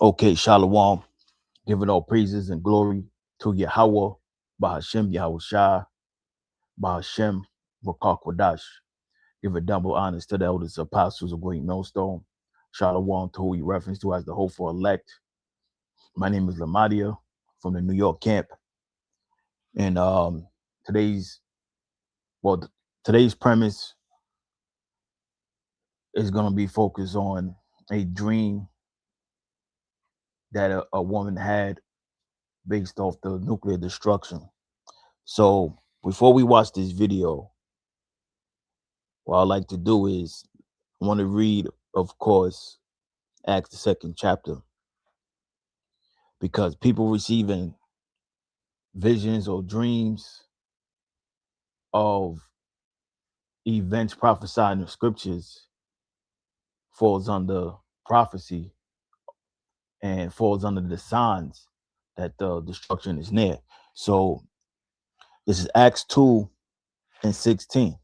Okay, Shalom. Giving all praises and glory to Yahweh, Bahashem, Yahweh Shah, Bahashem, Rakak Wadash. Give a double honors to the elders apostles of Great Millstone. Shalom to who we reference to as the hopeful elect. My name is Lamadia from the New York camp. And today's well, today's premise is going to be focused on a dream that a woman had based off the nuclear destruction. So before we watch this video, what I like to do is I want to read, of course, Acts the second chapter, because people receiving visions or dreams of events prophesied in the scriptures falls under prophecy and falls under the signs that the destruction is near. So this is Acts 2:16.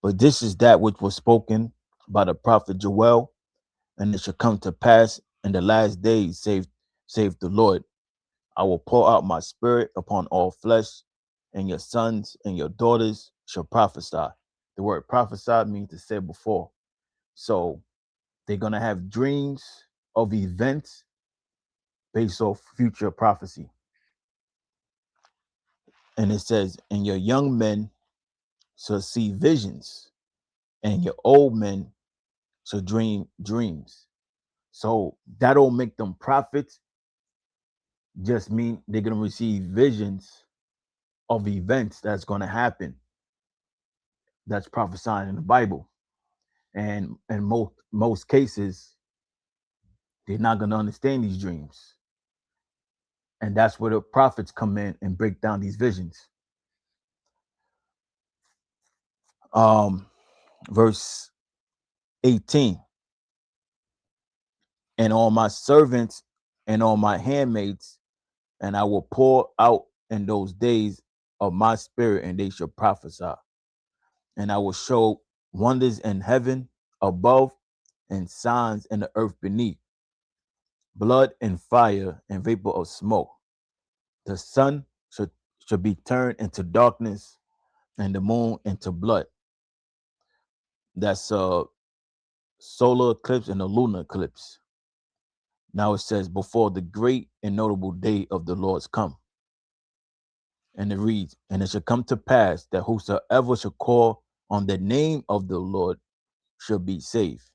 But this is that which was spoken by the prophet Joel, and it shall come to pass in the last days, save the Lord. I will pour out my spirit upon all flesh, and your sons and your daughters shall prophesy. The word prophesy means to say before. So they're going to have dreams of events based off future prophecy. And it says, and your young men shall see visions, and your old men shall dream dreams. So that don't make them prophets, just mean they're going to receive visions of events that's going to happen, that's prophesying in the Bible. And in most cases, they're not going to understand these dreams. And that's where the prophets come in and break down these visions. Verse 18. And all my servants and all my handmaids, and I will pour out in those days of my spirit, and they shall prophesy. And I will show wonders in heaven above and signs in the earth beneath, blood and fire and vapor of smoke. The sun should be turned into darkness and the moon into blood. That's solar eclipse and a lunar eclipse. Now it says, before the great and notable day of the Lord's come. And it reads, and it shall come to pass that whosoever shall call on the name of the Lord shall be saved.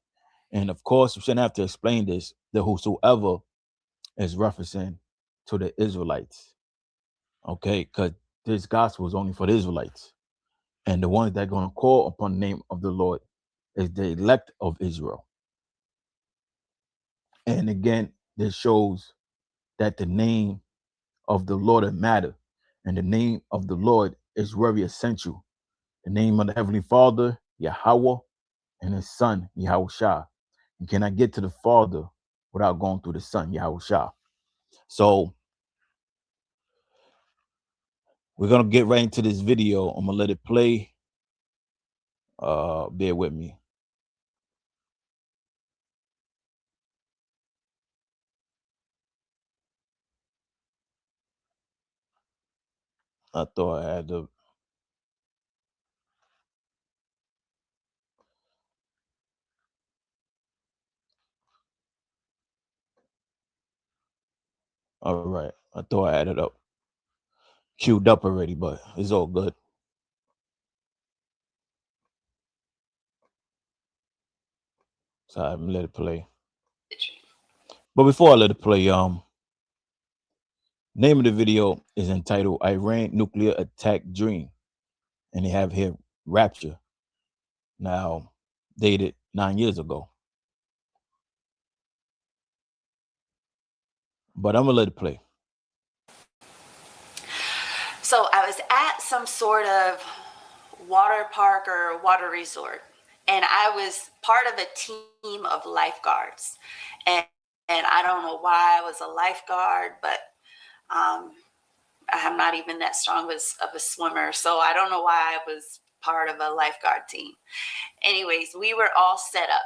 And of course, we shouldn't have to explain this. The whosoever is referencing to the Israelites. Okay, because this gospel is only for the Israelites. And the ones that are going to call upon the name of the Lord is the elect of Israel. And again, this shows that the name of the Lord matter. And the name of the Lord is very essential. The name of the Heavenly Father, Yahweh, and his Son, Yahweh Shah. You cannot get to the Father without going through the Son, Yahweh Shah. So we're going to get right into this video. I'm going to let it play. Bear with me. I thought I had to. All right. I thought I had it up. Queued up already, but it's all good. So I'm gonna let it play. But before I let it play, name of the video is entitled Iran Nuclear Attack Dream. And they have here Rapture. Now, dated 9 years ago. But I'm gonna let it play. So I was at some sort of water park or water resort, and I was part of a team of lifeguards. And I don't know why I was a lifeguard, but I'm not even that strong of a swimmer. So I don't know why I was part of a lifeguard team. Anyways, we were all set up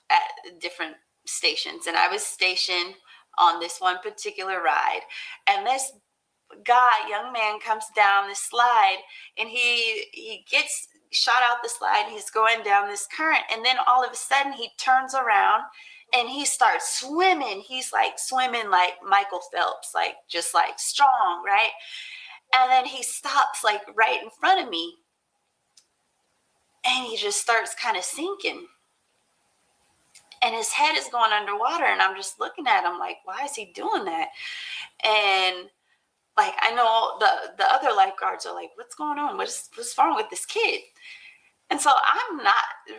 at different stations, and I was stationed on this one particular ride, and this young man comes down this slide, and he gets shot out the slide. He's going down this current, and then all of a sudden he turns around and he starts swimming. He's like swimming like Michael Phelps, like just like strong, right? And then he stops like right in front of me, and he just starts kind of sinking, and his head is going underwater, and I'm just looking at him like, why is he doing that? And like, I know the other lifeguards are like, what's going on? What's wrong with this kid? And so I'm not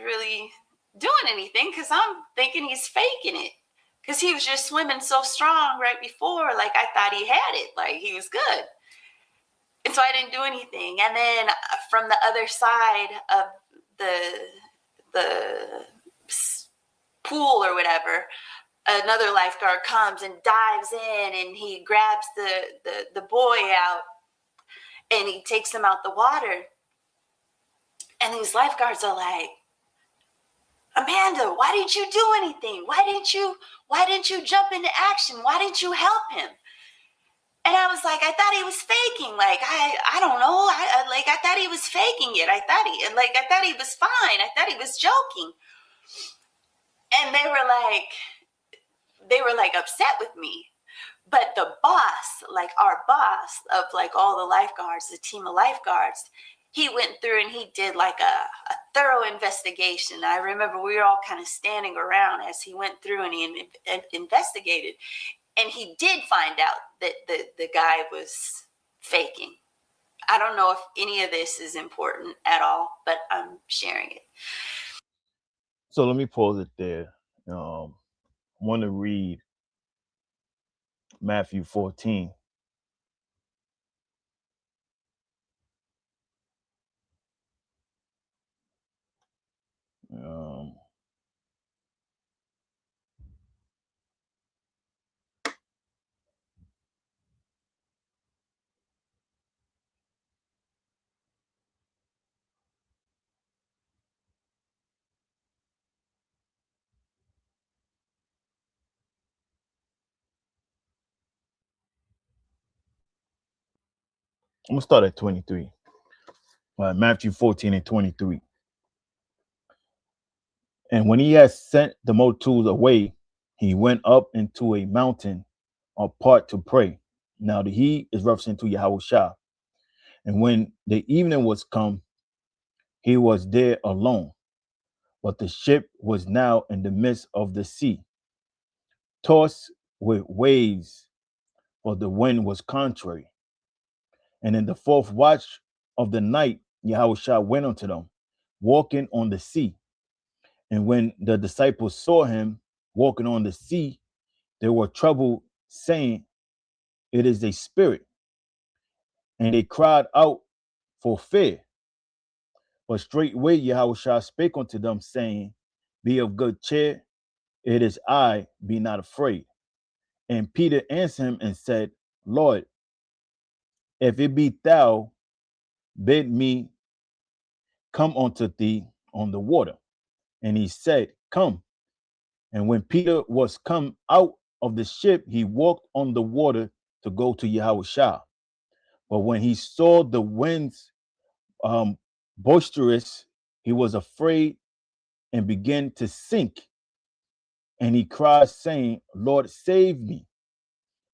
really doing anything because I'm thinking he's faking it, because he was just swimming so strong right before. Like, I thought he had it, like he was good. And so I didn't do anything. And then from the other side of the pool or whatever, another lifeguard comes and dives in, and he grabs the boy out, and he takes him out the water. And these lifeguards are like, Amanda, why didn't you do anything? Why didn't you jump into action? Why didn't you help him? And I was like, I thought he was faking. Like, I don't know. I thought he was faking it. I thought he was fine. I thought he was joking. And they were like upset with me. But the boss, like our boss of like all the lifeguards, the team of lifeguards, he went through and he did like a thorough investigation. I remember we were all kind of standing around as he went through and he investigated. And he did find out that the guy was faking. I don't know if any of this is important at all, but I'm sharing it. So let me pause it there. I want to read Matthew 14. I'm going to start at 23. Matthew 14 and 23. And when he had sent the multitudes away, he went up into a mountain apart to pray. Now the he is referencing to Yahushua. And when the evening was come, he was there alone. But the ship was now in the midst of the sea, tossed with waves, for the wind was contrary. And in the fourth watch of the night, Yahushua went unto them, walking on the sea. And when the disciples saw him walking on the sea, they were troubled, saying, it is a spirit. And they cried out for fear. But straightway Yahushua spake unto them, saying, be of good cheer, it is I, be not afraid. And Peter answered him and said, Lord, if it be thou, bid me come unto thee on the water. And he said, come. And when Peter was come out of the ship, he walked on the water to go to Yahushua. But when he saw the winds boisterous, he was afraid and began to sink. And he cried, saying, Lord, save me.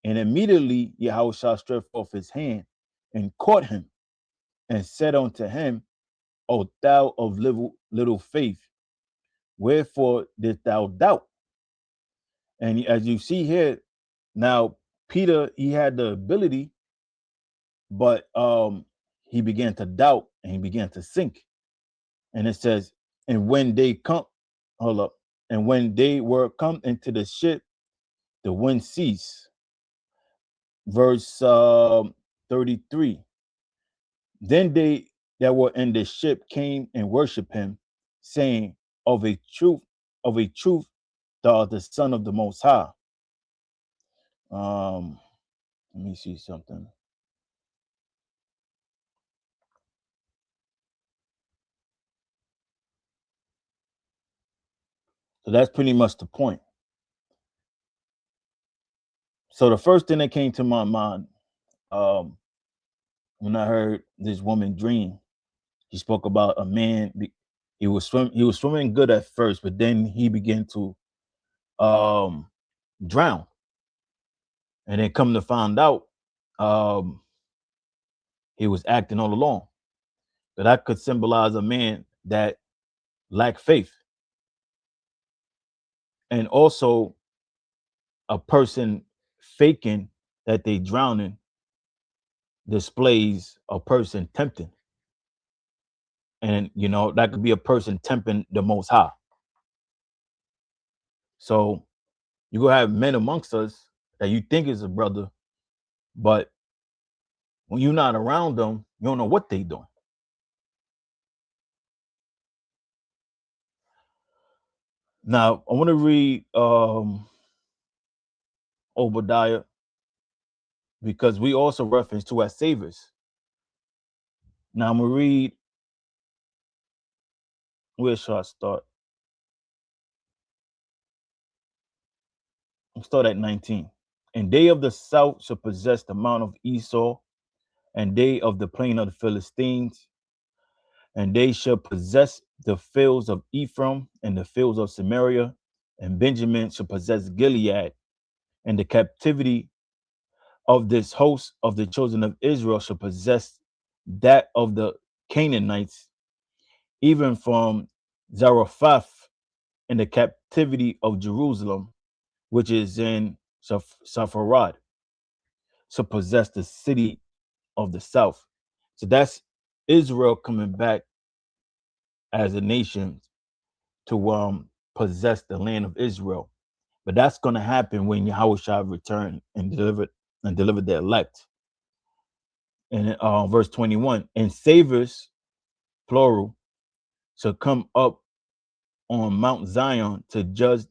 And immediately Yahushua stretched forth his hand and caught him and said unto him, O thou of little faith, wherefore didst thou doubt? And as you see here, now Peter, he had the ability, but he began to doubt and he began to sink. And it says, and when they come, hold up, and when they were come into the ship, the wind ceased. Verse 33. Then they that were in the ship came and worshiped him, saying, of a truth, thou art the Son of the Most High. Let me see something. So that's pretty much the point. So the first thing that came to my mind when I heard this woman dream, he spoke about a man. He was swimming good at first, but then he began to drown, and then come to find out, he was acting all along. But that could symbolize a man that lacked faith, and also a person faking that they drowning displays a person tempting. And that could be a person tempting the Most High. So you gonna have men amongst us that you think is a brother, but when you're not around them, you don't know what they doing. Now I want to read Obadiah, because we also reference to as saviors. Now I'm gonna read. Where shall I start? I'll start at 19. And they of the south shall possess the mount of Esau, and they of the plain of the Philistines, and they shall possess the fields of Ephraim and the fields of Samaria, and Benjamin shall possess Gilead, and the captivity of this host of the children of Israel shall possess that of the Canaanites, even from Zarephath in the captivity of Jerusalem, which is in Sepharad, shall possess the city of the south. So that's Israel coming back as a nation to possess the land of Israel. But that's going to happen when Yahushua return and deliver the elect. And verse 21, and saviors, plural, shall come up on Mount Zion to judge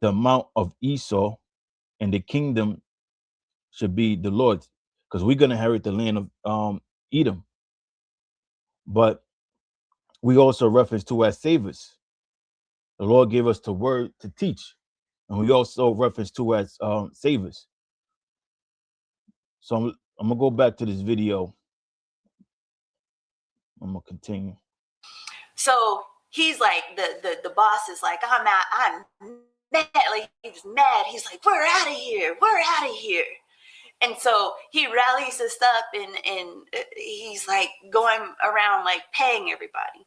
the mount of Esau, and the kingdom should be the Lord's, because we're going to inherit the land of Edom. But we also reference to as saviors. The Lord gave us the word to teach, and we also reference to as saviors. So I'm gonna go back to this video. I'm gonna continue. So he's like, the boss is like, I'm mad. Like, he was mad. He's like, we're out of here. We're out of here. And so he rallies us up, and he's like going around like paying everybody.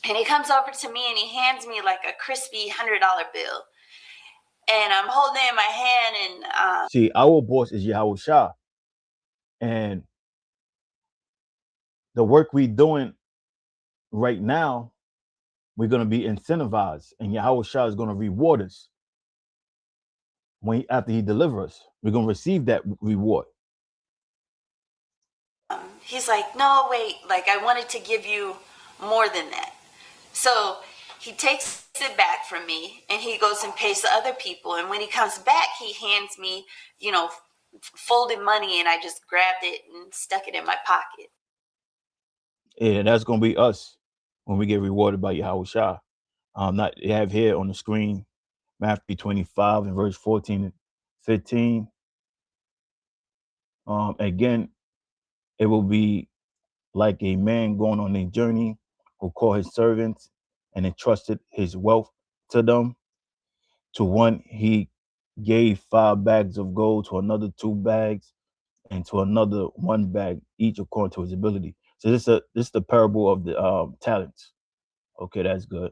And he comes over to me and he hands me like a crispy $100 bill. And I'm holding it in my hand, and see, our boss is Yahushua, and the work we doing right now, we're gonna be incentivized, and Yahushua is gonna reward us after he delivers us. We're gonna receive that reward. He's like, no, wait, like I wanted to give you more than that. So he takes it back from me, and he goes and pays the other people. And when he comes back, he hands me, folded money, and I just grabbed it and stuck it in my pocket. Yeah, that's gonna be us when we get rewarded by Yahushua. Not they have here on the screen Matthew 25 and verse 14 and 15. Again, it will be like a man going on a journey who called his servants and entrusted his wealth to them. To one he gave 5 bags of gold, to another 2 bags, and to another 1 bag, each according to his ability. So this is the parable of the talents. Okay, that's good.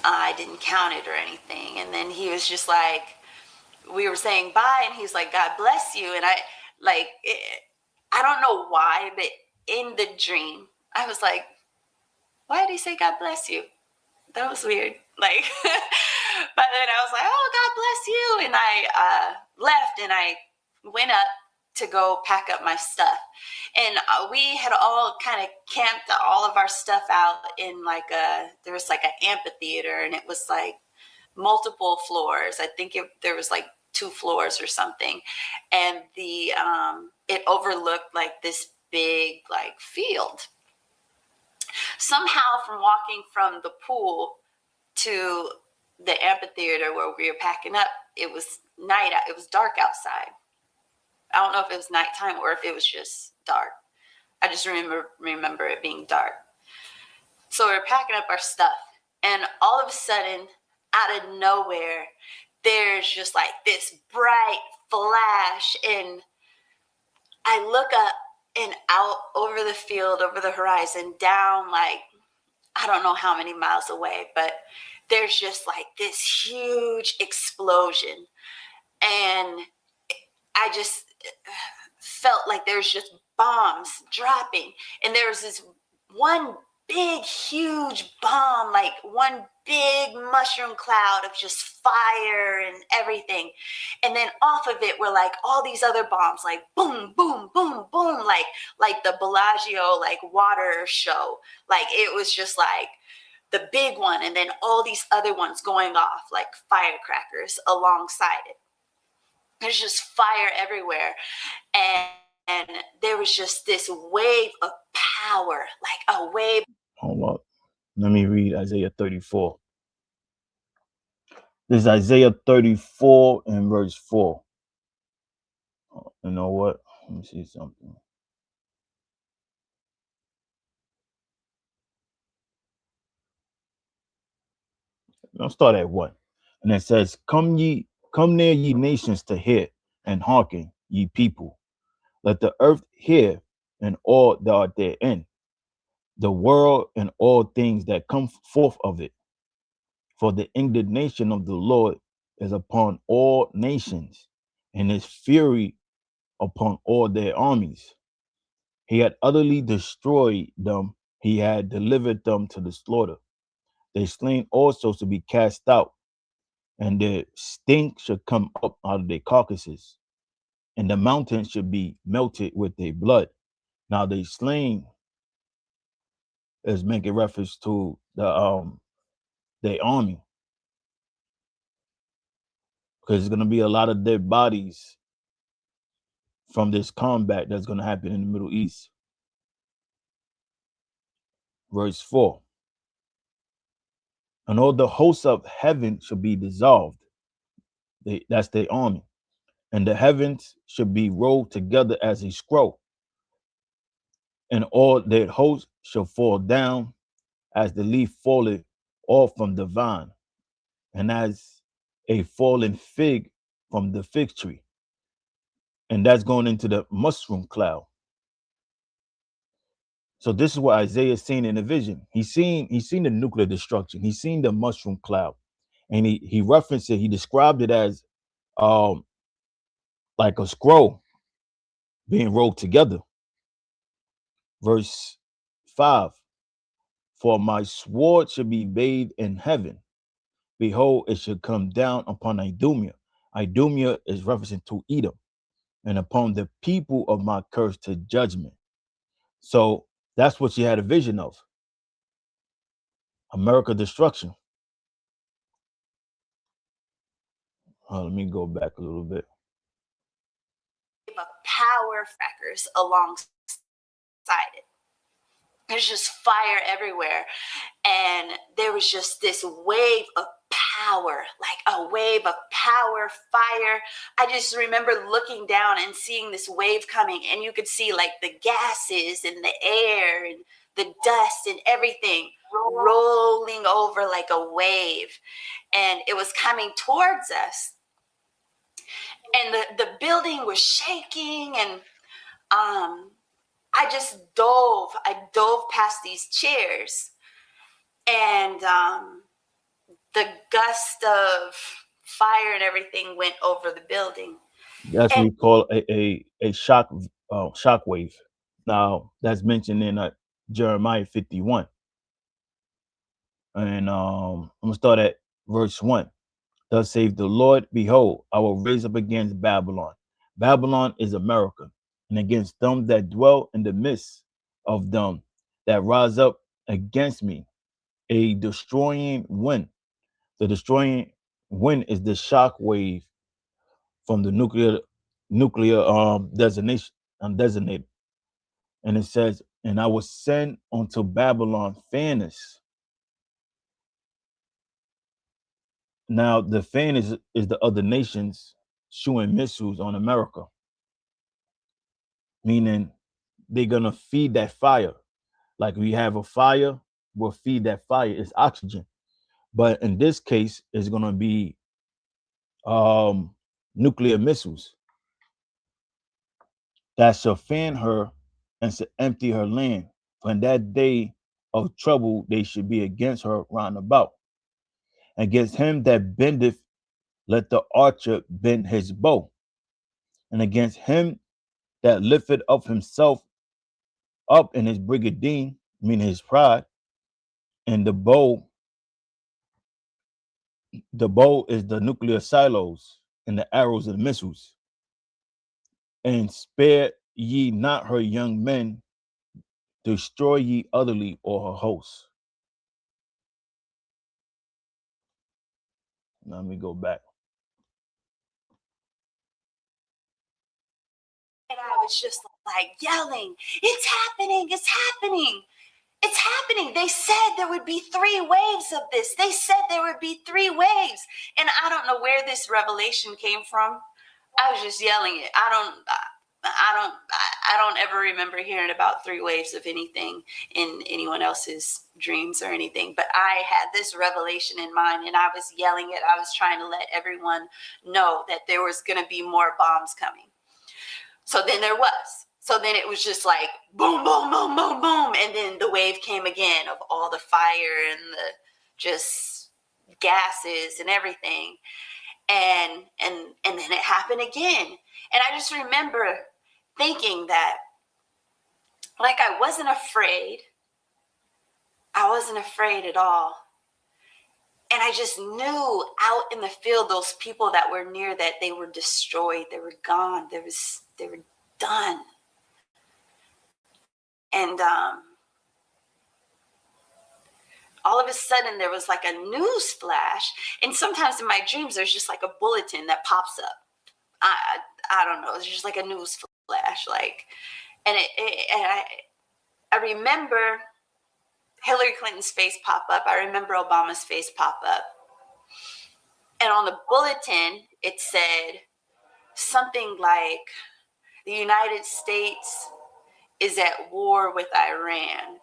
I didn't count it or anything. And then he was just like, we were saying bye, and he's like, God bless you. And I don't know why, but in the dream, I was like, why did he say God bless you? That was weird. Like, but then I was like, oh, God bless you. And I left, and I went up to go pack up my stuff. And we had all kind of camped all of our stuff out in there was like an amphitheater, and it was like multiple floors. I think there was like 2 floors or something. And it overlooked like this big like field. Somehow from walking from the pool to the amphitheater where we were packing up, it was night. It was dark outside. I don't know if it was nighttime or if it was just dark. I just remember it being dark. So we're packing up our stuff, and all of a sudden, out of nowhere, there's just like this bright flash, and I look up and out over the field, over the horizon, down like, I don't know how many miles away, but there's just like this huge explosion. And I just felt like there's just bombs dropping. And there was this one big, huge bomb, like one big mushroom cloud of just fire and everything. And then off of it were like all these other bombs, like boom, boom, boom, boom, like the Bellagio, like water show. Like it was just like the big one. And then all these other ones going off like firecrackers alongside it. There's just fire everywhere. And there was just this wave of power, like a wave. Hold up. Let me read Isaiah 34. This is Isaiah 34 and verse 4. You know what? Let me see something. I'll start at 1. And it says, Come near, ye nations, to hear, and hearken, ye people. Let the earth hear, and all that are therein, the world and all things that come forth of it. For the indignation of the Lord is upon all nations, and his fury upon all their armies. He had utterly destroyed them, he had delivered them to the slaughter. They slain also to be cast out, and their stink should come up out of their carcasses, and the mountains should be melted with their blood. Now they slain is making reference to their army, because there's going to be a lot of dead bodies from this combat that's going to happen in the Middle East. Verse 4. And all the hosts of heaven shall be dissolved. That's their army. And the heavens should be rolled together as a scroll. And all their hosts shall fall down as the leaf falleth off from the vine, and as a fallen fig from the fig tree. And that's going into the mushroom cloud. So this is what Isaiah is seeing in the vision. He's seen the nuclear destruction. He's seen the mushroom cloud. And he referenced it, he described it as like a scroll being rolled together. Verse 5. For my sword shall be bathed in heaven. Behold, it shall come down upon Idumea. Idumea is referencing to Edom, and upon the people of my curse to judgment. So that's what she had a vision of. America destruction. Let me go back a little bit. Power crackers alongside it. There's just fire everywhere. And there was just this wave of power, like a wave of power, fire. I just remember looking down and seeing this wave coming, and you could see like the gases in the air and the dust and everything rolling over like a wave. And it was coming towards us. And the building was shaking, and I dove past these chairs, and the gust of fire and everything went over the building. That's what we call a shock wave. Now that's mentioned in Jeremiah 51. And I'm gonna start at verse 1. Thus saith the Lord, behold, I will raise up against Babylon Babylon is America, and against them that dwell in the midst of them that rise up against me, a destroying wind. The destroying wind is the shock wave from the nuclear designation undesignated. And it says, and I will send unto Babylon fanners. Now the fan is the other nations shooting missiles on America, meaning they're gonna feed that fire. Like we have a fire, we'll feed that fire. It's oxygen. But in this case, it's gonna be nuclear missiles that shall fan her and shall empty her land. For in that day of trouble they should be against her round about. Against him that bendeth, let the archer bend his bow. And against him that lifteth up himself up in his brigandine, meaning his pride, and the bow is the nuclear silos and the arrows and the missiles. And spare ye not her young men, destroy ye utterly or her hosts. Let me go back. And I was just like yelling, it's happening, it's happening. It's happening. They said there would be 3 waves of this. They said there would be 3 waves. And I don't know where this revelation came from. I was just yelling it. I don't ever remember hearing about 3 waves of anything in anyone else's dreams or anything. But I had this revelation in mind and I was yelling it. I was trying to let everyone know that there was going to be more bombs coming. So then there was. So then it was just like boom, boom, boom, boom, boom. And then the wave came again of all the fire and the just gases and everything. And then it happened again. And I just remember thinking that, like, I wasn't afraid. I wasn't afraid at all. And I just knew out in the field, those people that were near that, they were destroyed. They were gone. They were done. And all of a sudden, there was like a news flash. And sometimes in my dreams, there's just like a bulletin that pops up. I don't know. It's just like a news flash. Like, and I remember Hillary Clinton's face pop up. I remember Obama's face pop up. And on the bulletin, it said something like, the United States is at war with Iran.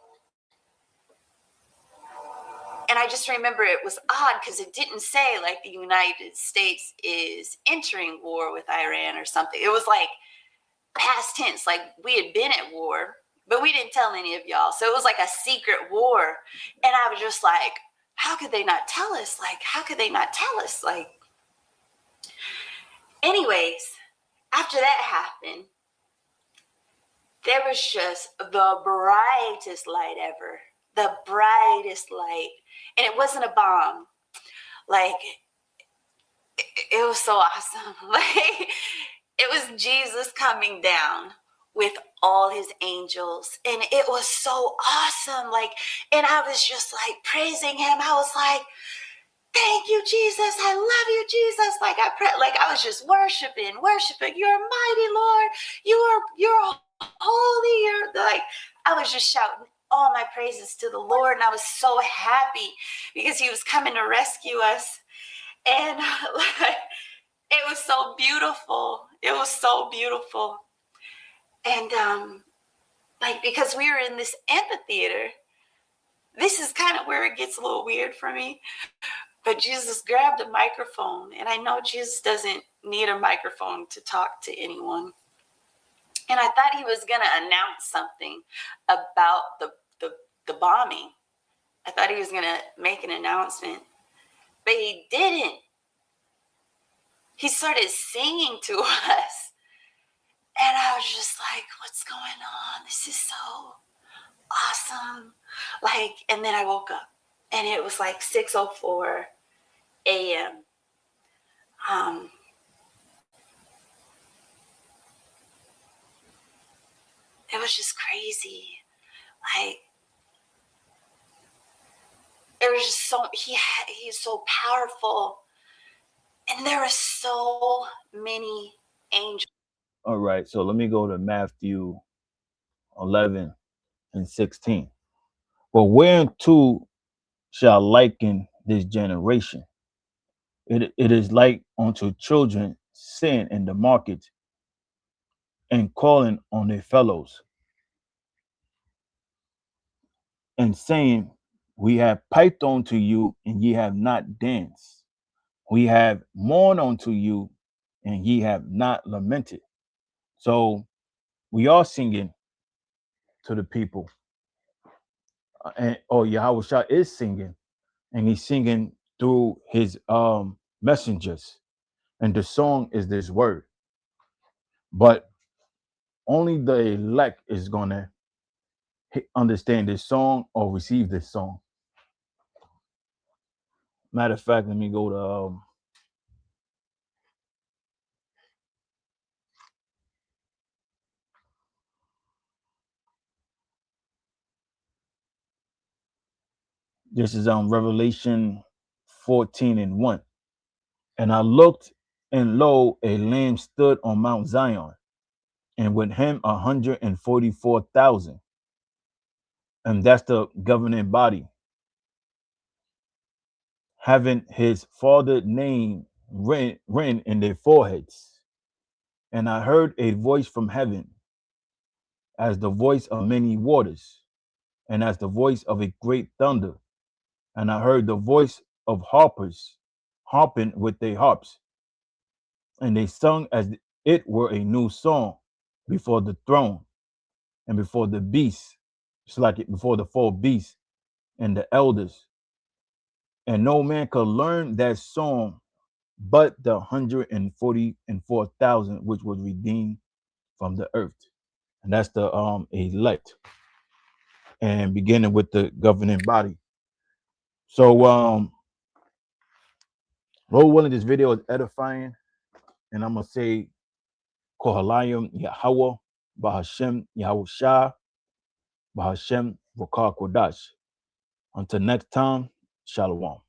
And I just remember it was odd because it didn't say like the United States is entering war with Iran or something. It was like past tense, like we had been at war, but we didn't tell any of y'all. So it was like a secret war. And I was just like, how could they not tell us? Like, how could they not tell us? Like, anyways, after that happened, there was just the brightest light ever. The brightest light. And it wasn't a bomb. Like, it was so awesome. Like, it was Jesus coming down with all his angels. And it was so awesome. Like, and I was just like praising him. I was like, thank you, Jesus. I love you, Jesus. Like I was just worshiping. You're mighty, Lord. You're holy. You're like, I was just shouting all my praises to the Lord. And I was so happy because he was coming to rescue us. And like, it was so beautiful. It was so beautiful. And like, because we were in this amphitheater, this is kind of where it gets a little weird for me. But Jesus grabbed a microphone, and I know Jesus doesn't need a microphone to talk to anyone. And I thought he was going to announce something about the bombing. I thought he was going to make an announcement, but he didn't. He started singing to us, and I was just like, what's going on? This is so awesome. Like, and then I woke up, and it was like 6:04 a.m. It was just crazy. Like, it was just so, he's so powerful. And there were so many angels. All right, so let me go to Matthew 11 and 16. But whereunto shall liken this generation? It is like unto children sitting in the market and calling on their fellows and saying, we have piped unto you, and ye have not danced. We have mourned unto you, and ye have not lamented. So we are singing to the people, and Yahushua is singing, and he's singing through his messengers, and the song is this word. But only the elect is gonna understand this song or receive this song. Matter of fact, let me go to this is Revelation 14 and 1. And I looked, and lo, a lamb stood on Mount Zion, and with him 144,000. And that's the governing body, having his father's name written in their foreheads. And I heard a voice from heaven, as the voice of many waters, and as the voice of a great thunder. And I heard the voice of harpers harping with their harps, and they sung as it were a new song before the throne and before the beast, just like it before the four beasts and the elders. And no man could learn that song but the 144,000 which was redeemed from the earth. And that's the elect, and beginning with the governing body. So Lord willing, this video is edifying, and I'm gonna say Kohalayim Yahweh Bahashem Yahushua Bahashem Vokar Kodash. Until next time, Shalom.